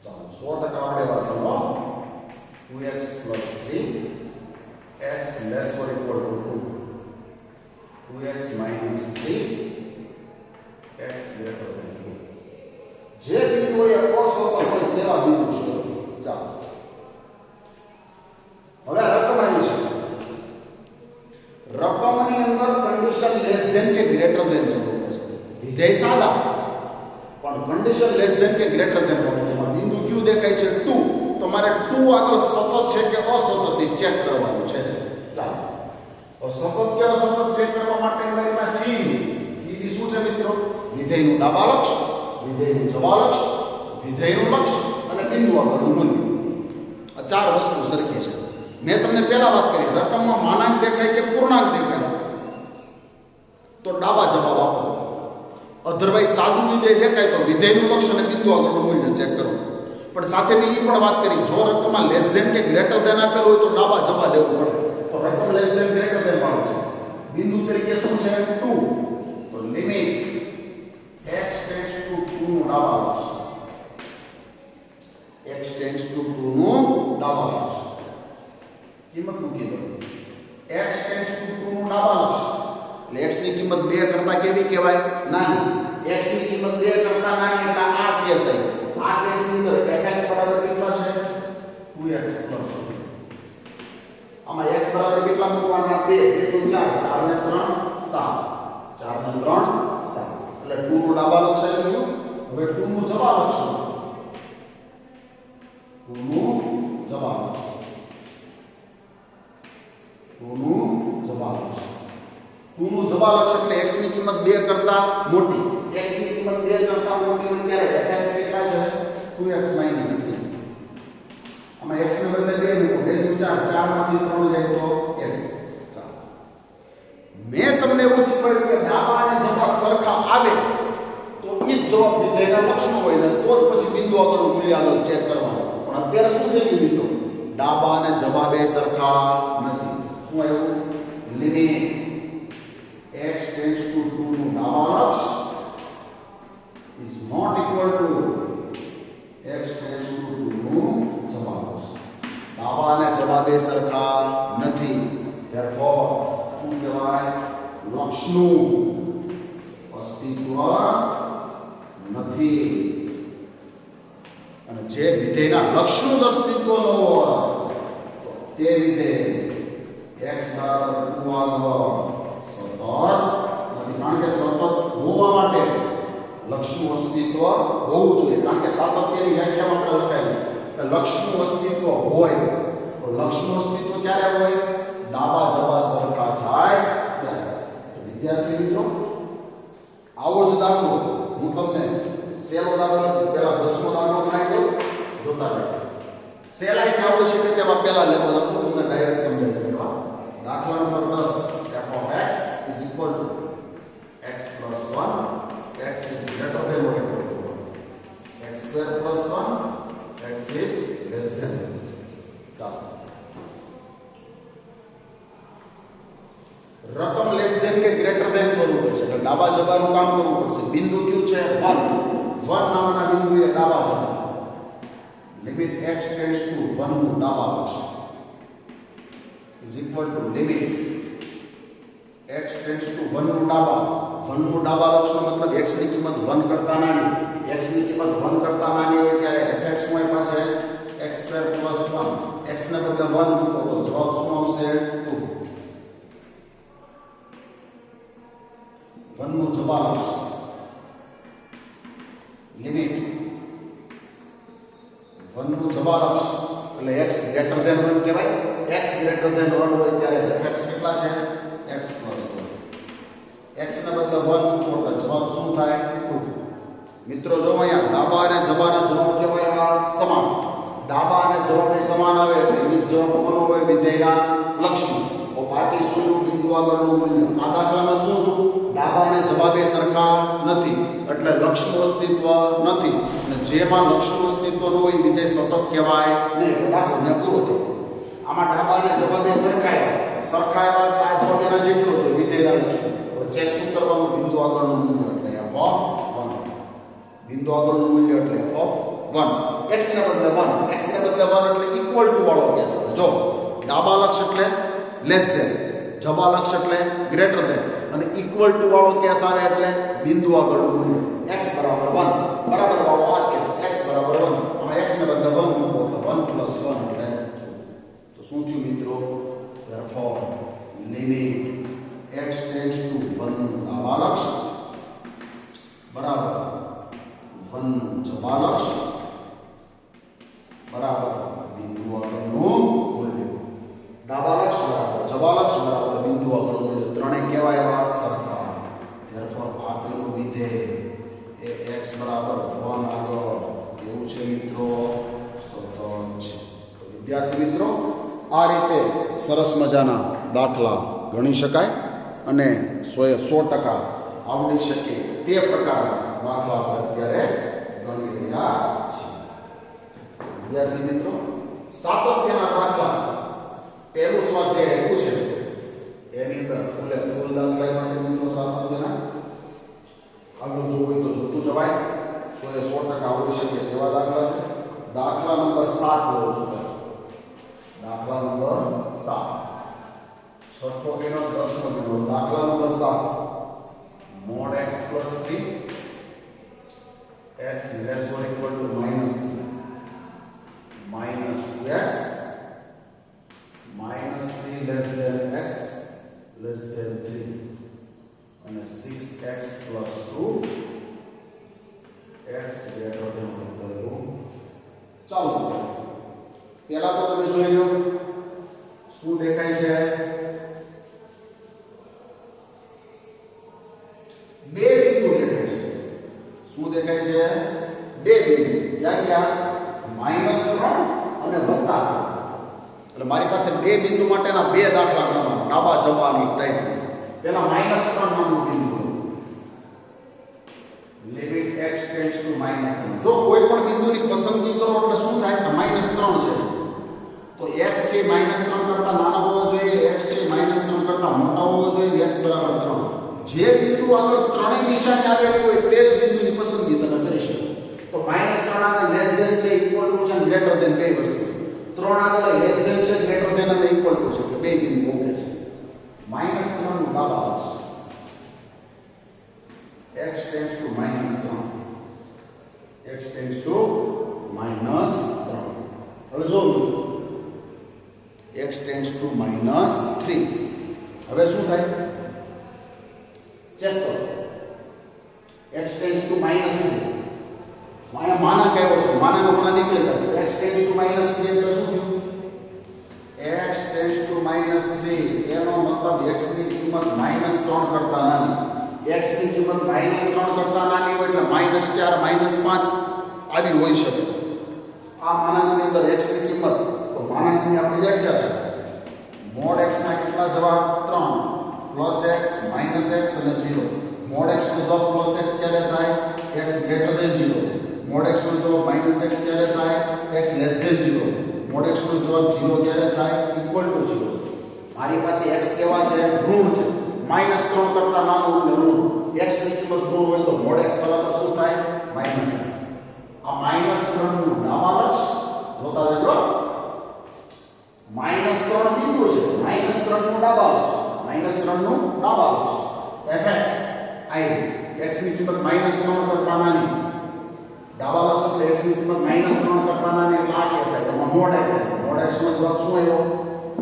ચાલો 100% આવડે વાસણો 2x + 3 x less or equal to 2. 2x minus 3 x greater than 2. જે બિંદુએ અસતત હોય તેવા બિંદુ શોધો. ચાલો હવે રકમ આવી છે. રકમની અંદર કન્ડિશન લેસ ધેન કે ગ્રેટર ધેન શોધો છે. વિધેય સાદા પણ કન્ડિશન લેસ ધેન કે ગ્રેટર ધેન હોય. બિંદુ ક્યુ દેખાય છે 2. તમારે 2 આગળ સતત છે કે અસતત એ ચેક કરવાનું છે. ચાલો સતત કે અસતત ચેક કરવા માટે મારી પાસે થીરી શું છે મિત્રો? વિધેયનું ડાબા લક્ષ, વિધેયનું જવા લક્ષ, વિધેયનું લક્ષ અને બિંદુ આગળનું મૂલ્ય. આ ચાર વસ્તુ સરખી છે. મેં તમને પહેલા વાત કરી, રકમમાં માનાંક દેખાય કે પૂર્ણાંક દેખાય તો ડાબા જવાબ આપો. અધરવાઇઝ સાદું વિધેય દેખાય તો વિધેયનું લક્ષ અને બિંદુ આગળનું મૂલ્ય ચેક કરો. પણ સાથે મેં એ પણ વાત કરી, જો રકમમાં લેસ ધેન કે ગ્રેટર ધેન આપેલ હોય તો ડાબા જવાબ લેવું પડે. તો રકમ લેસ ધેન ગ્રેટર ધેન વાળો છે. બિંદુ તરીકે શું છે? 2. તો લિમિટ x ટેન્ડ્સ ટુ 2 નું ડાબા લક્ષ, x ટેન્ડ્સ ટુ 2 નું ડાબા લક્ષ. કિંમત મૂકી દો. x ટેન્ડ્સ ટુ 2 નું ડાબા લક્ષ એટલે x ની કિંમત 2 કરતા કેવી કહેવાય? નાની. x ની કિંમત 2 કરતા નાની એટલે આ કેસ આવી. આ કેસ ની અંદર fx બરાબર કેટલા છે? 2x plus. આમાં x બરાબર કેટલા મૂકવાના? 2 2 4 4 ને 3 7 4 ને 3 7 એટલે 2 નું ડાબા લક્ષ આવી ગયું. હવે 2 નું જવા લક્ષ, 2 નું જવા લક્ષ, 2 નું જવા લક્ષ. 2 નું જવા લક્ષ એટલે x ની કિંમત 2 કરતા મોટી. x ની કિંમત 2 કરતા મોટી હોય ત્યારે fx કેટલા છે? 2x 3. આમાં x ને બદલે 2 મૂકો. 2 નું 4 4 માંથી 3 જાય તો 1. ચાલો મેં તમને એવું શીખવાડ્યું કે ડાબા અને જમા સરખા આવે તો એ જ જવાબ વિધેયના લક્ષનો હોય ને તો જ પછી બિંદુ આગળનું મૂલ્ય આગળ ચેક કરવાનું. પણ અત્યારે શું થઈ ગયું મિત્રો? ડાબા અને જમા બે સરખા નથી. શું આવ્યું? લિમિટ x ટેન્ડ્સ ટુ 2 નું ડાબા લક્ષ is not equal to x tends to 2 નું જમા લક્ષ. ડાબા અને જમા બે સરખા નથી. therefore શું કહેવાય? લક્ષનું અસ્તિત્વ નથી. અને જે વિધેયના લક્ષનું અસ્તિત્વ ન હોય તો તે વિધેય x બરાબર 2 આગળ સતત નથી. કારણ કે સતત હોવા માટે લક્ષનું અસ્તિત્વ હોવું જોઈએ. કારણ કે સાતત્યની વ્યાખ્યામાં આપણે લખાયેલું કે લક્ષનું અસ્તિત્વ હોય તો લક્ષનું અસ્તિત્વ ક્યારે હોય? ડાબા જવા સરખા થાય ત્યારે. તો વિદ્યાર્થી મિત્રો આવો જ દાખલો હું તમને સેલો દાખલો પહેલા 10મો દાખલો બનાવી દઉં, જોતા રહેજો. સેલાઈથી આવડે છે કે તેમાં પહેલા લેતો જાઉં છું, તમને ડાયરેક્ટ સમજાવી દેવા. દાખલા number 10 f of x is equal to x plus 1, x is greater than or equal to 1, x square plus 1, x is less than. ચાલો રકમ લેસ ધેન કે ગ્રેટર ધેન શોધવું પડશે એટલે ડાબા જબાનું કામ કરવું પડશે. બિંદુ કયું છે? 1 નામના બિંદુએ ડાબા જબા. લિમિટ x ટેન્ડ્સ ટુ 1 નું ડાબા લક્ષ is equal to limit x tends to 1 નું ડાબા. 1 નું ડાબા લક્ષનો મતલબ x ની કિંમત 1 કરતા નાની. x ની કિંમત 1 કરતા નાની હોય ત્યારે fx માં પાસે x સ્ક્વેર પ્લસ 1. x ને બદલે 1 મૂકો તો જવાબ શું આવશે? 2. 1 નું જવાબ લક્ષ લિમિટ 1 નું જવાબ લક્ષ એટલે x ગ્રેટર ધેન 1 કહેવાય. x ગ્રેટર ધેન 1 હોય ત્યારે fx કેટલા છે? x plus 1. x ને બદલે 1 મૂકો એટલે જવાબ શું થાય? 2. મિત્રો જો અહીંયા ડાબા અને જવાના જવાબ કેવા સમાન. ડાબા અને જવાબ સમાન આવે એટલે એ જવાબ કોનો હોય? વિધેયના લક્ષનો. તો બાકી શું બિંદુ આગળનું મૂલ્ય. આ દાખલામાં શું હતું? ડાબા અને જવાબે સરખા નથી એટલે લક્ષનું અસ્તિત્વ નથી. અને જેમાં લક્ષનું અસ્તિત્વ ન હોય વિધેય સતત કહેવાય નહીં. એટલે દાખલો ને પૂરો થયો. આમાં ડાબા અને જવાબે સરખાયા આ જવાબ એના જેટલો છે વિધેયના લક્ષ. તો ચેક શું કરવાનું? બિંદુ આગળનું મૂલ્ય એટલે f of 1. બિંદુ આગળનું મૂલ્ય એટલે f of 1. x ને બદલે 1, x ને બદલે 1 એટલે ઇક્વલ ટુ વાળો કેસ. જો ડાબા લક્ષ એટલે લેસ ધેન, જબાલક્ષ એટલે ગ્રેટર ધેન અને ઇક્વલ ટુ વાળો કેસ આવે એટલે બિંદુ આગળનું મૂલ્ય x બરાબર 1 બરાબર વાળો આ કેસ x બરાબર 1 આમાં x ને બદલે 1 મૂકો એટલે 1 + 1 એટલે તો શું થયું મિત્રો therefore limit x tends to 1 દાબાલક્ષ બરાબર 1 જબાલક્ષ બરાબર બિંદુ આગળનું મૂલ્ય ડાબાલક્ષ બરાબર જબાલક્ષ બરાબર બિંદુ આગળનું મૂલ્ય ત્રણેય કેવા એવા સરખા therefore આપેલું વિધેય એ x બરાબર 1 આગળ કેવું છે મિત્રો સતત છે તો વિદ્યાર્થી મિત્રો આ રીતે સરસ મજાના દાખલા ગણી શકાય અને 100% આવડી શકે તે પ્રકારના દાખલા આપણે અત્યારે ગણી રહ્યા છીએ વિદ્યાર્થી મિત્રો સાતત્યના દાખલા પહેલું સ્વાધ્યાય આપ્યું છે એની અંદર ફૂલ દાખલામાં છે મિત્રો સાતત્યના આગળ જો હોય તો જોતું જવાય 100% આવડી શકે તેવા દાખલા છે દાખલા નંબર 7 લેવો છો દાખલા નંબર 7 છઠ્ઠો ગણો 10મો ગણો દાખલા number 7 mod x plus 3 x less or equal to minus 2x minus 3 less than x less than 3 and 6x plus 2 x greater than or equal to ચાલો પહેલા તો તમે જોઈ લો શું દેખાય છે બે બિંદુ દેખાય છે શું દેખાય છે બે બિંદુ ક્યાં ક્યાં -3 અને વત્તા એટલે મારી પાસે બે બિંદુ માટેના બે દાખલા ગણવાના ડાબા જબાની ટાઈપ પહેલા -3 નામનું બિંદુ લિમિટ x ટેન્ડ્સ ટુ -3 જો કોઈ પણ બિંદુની પસંદગી કરો એટલે શું થાય કે -3 છે તો x છે -3 કરતા નાનો હોવો જોઈએ x છે -3 કરતા મોટો હોવો જોઈએ x બરાબર 3 જે બિંદુ આગળ ત્રણેય નિશાની આવેલી હોય તે જ બિંદુની પસંદગી તમે કરી શકો તો -3 આગળ લેસ ધેન છે ઇક્વલ ટુ છે ગ્રેટર ધેન બે વસ્તુ 3 આગળ લેસ ધેન છે ગ્રેટર ધેન અને ઇક્વલ ટુ છે એટલે બે બિંદુ ઓકે છે -3 નું ડાબા આવશે x tends to -3 x tends to -3 હવે જો x tends to -3 હવે શું થાય ચેક કરો x tends to -3 માયા માના કહેવો છે માનાનો માના નીકળી જશે x tends to -3 એટલે શું થયું x tends to -3 એનો મતલબ x ની કિંમત -3 કરતા નાની x ની કિંમત -3 કરતા નાની હોય એટલે -4 -5 આવી હોઈ શકે આ માનાંકની અંદર x ની કિંમત તો માનાંકની આપણી વ્યાખ્યા છે mod x ના કેટલા જવાબ 3 + x -x અને 0 mod x નો જવાબ +x ક્યારે થાય x greater than 0 mod x નો જવાબ -x ક્યારે થાય x less than 0 mod x નો જવાબ 0 ક્યારે થાય equal to 0 મારી પાસે x કેવા છે ઋણ છે -3 કરતા નાનું એટલે ઋણ x ની કિંમત ઋણ હોય તો mod x બરાબર શું થાય -x આ -3 નું ડાબાલક્ષ જોતા જજો -3 બિંદુ છે -3 નું ડાબાલક્ષ -3 નું ડાબાલક્ષ fx i x ની કિંમત -3 કરતા નાની ડાબાલક્ષ એટલે x ની કિંમત -3 કરતા નાની એટલે આ કેસ છે એમાં mod x નો જવાબ શું આવ્યો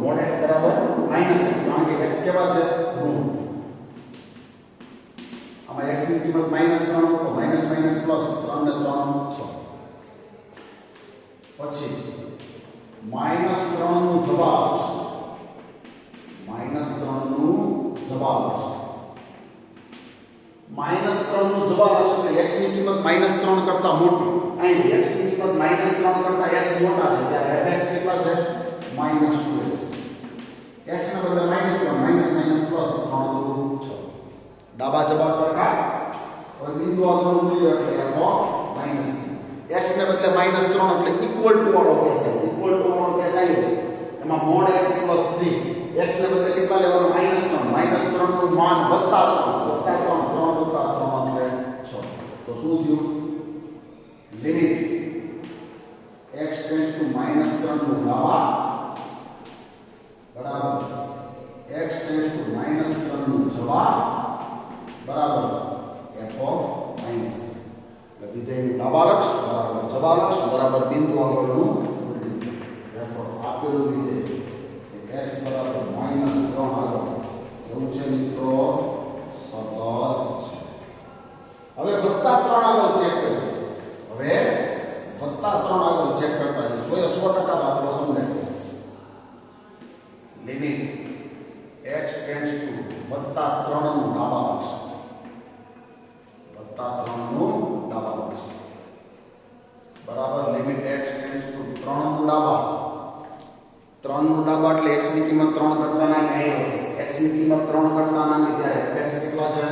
mod x બરાબર -x કારણ કે x કેવા છે ઋણ આમાં x ની કિંમત -3 તો માઈનસ પ્લસ 3 ને 3 6 પછી -3 નું જવાબ -3 નું જવાબ -3 નું જવાબ એટલે x ની કિંમત -3 કરતા મોટી અહીં x ની કિંમત -3 કરતા x મોટા છે ત્યારે fx કેટલા છે -2x x ના બદલે -3 પ્લસ 3 નું 6 ડાબા જવાબ સરખા હવે બિંદુ આગળનું મૂલ્ય એટલે f ઓફ x ને બદલે -3 એટલે ઇક્વલ ટુ વાળો કેસ છે ઇક્વલ ટુ વાળો કેસ આવ્યો એમાં mod x + 3 x ને બદલે કેટલા લેવાનો -3 નું માન વત્તા 3 એટલે 6 તો શું થયું લિમિટ x ટેન્ડ્સ ટુ -3 નું ડાબા બરાબર x ટેન્ડ્સ ત્રણનું જવાબ બરાબર f of માઇનસ એટલે વિધેયનું ડાબાલક્ષ બરાબર જબાલક્ષ બરાબર બિંદુ આગળનું therefore આપેલું વિધેય x બરાબર -3 આગળ એવું છે મિત્રો સતત છે. હવે +3 આગળ ચેક કરીએ. હવે +3 આગળ ચેક કરતા જઈએ. 100% દાખલો સમજાય. લિમિટ x ટેન્ડ્સ ટુ +3 નું ડાબાલક્ષ +3 નું ડાબાલક્ષ બરાબર લિમિટ x ટેન્ડ્સ ટુ 3 નું ડાબા 3 નું ડાબા એટલે x ની કિંમત 3 કરતા નાની અહીં x ની કિંમત 3 કરતા નાની ત્યારે f કેટલા છે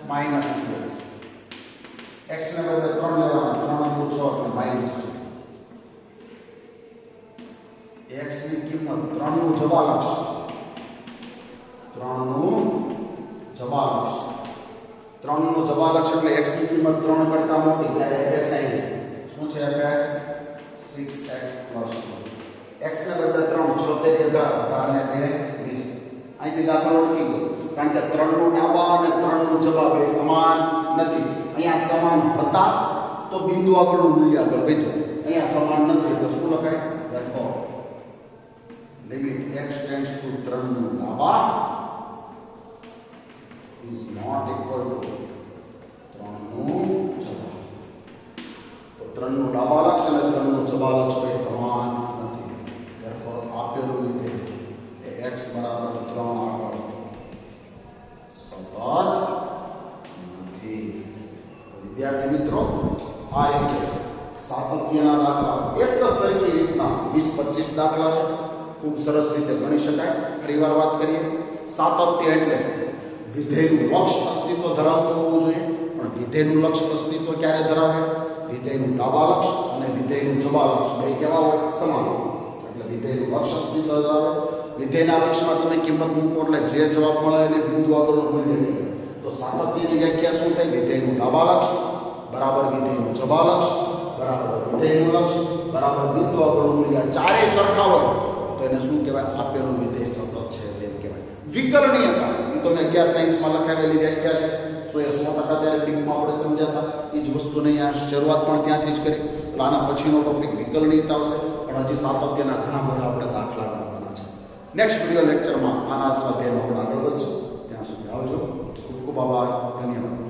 -2 x ને બદલે 3 લેવાના 3 નું 6 એટલે માઈનસ x ની કિંમત 3 નું જબાલક્ષ 3 નું જબાલક્ષ 3 નું જબાલક્ષ એટલે x ની કિંમત 3 કરતા મોટી ત્યારે fx આવી શું છે fx 6x + x ને બદલે 3 76 18 ને 2 20 અહીંથી દાખલો ઉઠી ગયો કારણ કે 3 નું ડાબા અને 3 નું જવાબ એ સમાન નથી. અહીંયા સમાન હતા તો બિંદુ આગળનું મૂલ્ય આગળ વધ્યું. અહીંયા સમાન નથી એટલે શું લખાય therefore limit x tends to 3 નું ડાબા is not equal to 3 નું જવાબ. તો 3 નું ડાબાલક્ષ અને 3 નું જબાલક્ષ એ સમાન નથી. therefore આપેલું વિધેય એ x બરાબર 3 આગળ સતત નથી. વિદ્યાર્થી મિત્રો આ રીતે સાતત્યના દાખલા એક જ સરખી રીતના 20-25 દાખલા છે. ખૂબ સરસ રીતે ગણી શકાય. ફરીવાર વાત કરીએ. સાતત્ય એટલે વિધેયનું લક્ષ અસ્તિત્વ ધરાવતું હોવું જોઈએ. પણ વિધેયનું લક્ષ અસ્તિત્વ ક્યારે ધરાવે? વિધેયનું ડાબાલક્ષ અને વિધેયનું જબાલક્ષ બે કેવા હોય? સમાન. એટલે વિધેયનું લક્ષ અસ્તિત્વ ધરાવે. વિધેયના લક્ષમાં તમે કિંમત મૂકો એટલે જે જવાબ મળે એને બિંદુ આગળનું મૂલ્ય મળે. તો સાતત્યની વ્યાખ્યા શું થાય? વિધેયનું ડાબાલક્ષ બરાબર વિધેયનું જબાલક્ષ બરાબર વિધેયનું લક્ષ બરાબર બિંદુ આગળનું મૂલ્ય ચારેય સરખા હોય તો એને શું કહેવાય? આપેલું વિધેય સતત છે તેમ કહેવાય. વિકલનીયતા એ તો મેં 11 સાયન્સમાં લખાવેલી વ્યાખ્યા છે. 100% ત્યારે ડીપમાં આપણે સમજાતા એ જ વસ્તુને અહીંયા શરૂઆત પણ ત્યાંથી જ કરી. એટલે આના પછીનો ટોપિક વિકલનીયતા આવશે. પણ હજી સાતત્યના ઘણા બધા આપણે દાખલા ગણવાના છે. નેક્સ્ટ વિડીયો લેક્ચરમાં આના સ્વાધ્યાયમાં આપણે આગળ વધશું. ત્યાં સુધી આવજો. ખૂબ ખૂબ આભાર. ધન્યવાદ.